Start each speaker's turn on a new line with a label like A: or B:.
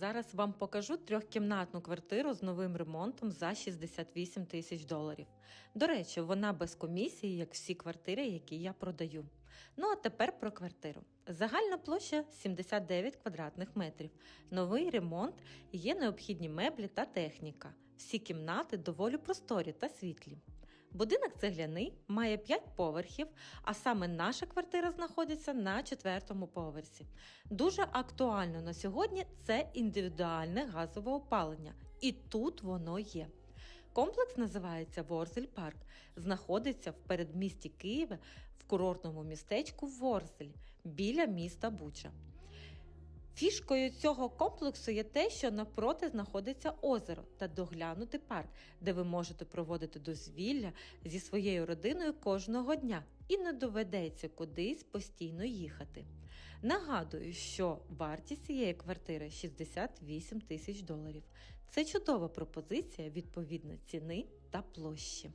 A: Зараз вам покажу трьохкімнатну квартиру з новим ремонтом за 68 тисяч доларів. До речі, вона без комісії, як всі квартири, які я продаю. Ну а тепер про квартиру. Загальна площа 79 квадратних метрів. Новий ремонт, є необхідні меблі та техніка. Всі кімнати доволі просторі та світлі. Будинок цегляний, має 5 поверхів, а саме наша квартира знаходиться на 4-му поверсі. Дуже актуально на сьогодні це індивідуальне газове опалення, і тут воно є. Комплекс називається Ворзель Парк, знаходиться в передмісті Києва в курортному містечку Ворзель, біля міста Буча. Фішкою цього комплексу є те, що навпроти знаходиться озеро та доглянутий парк, де ви можете проводити дозвілля зі своєю родиною кожного дня і не доведеться кудись постійно їхати. Нагадую, що вартість цієї квартири 68 тисяч доларів. Це чудова пропозиція відповідно ціни та площі.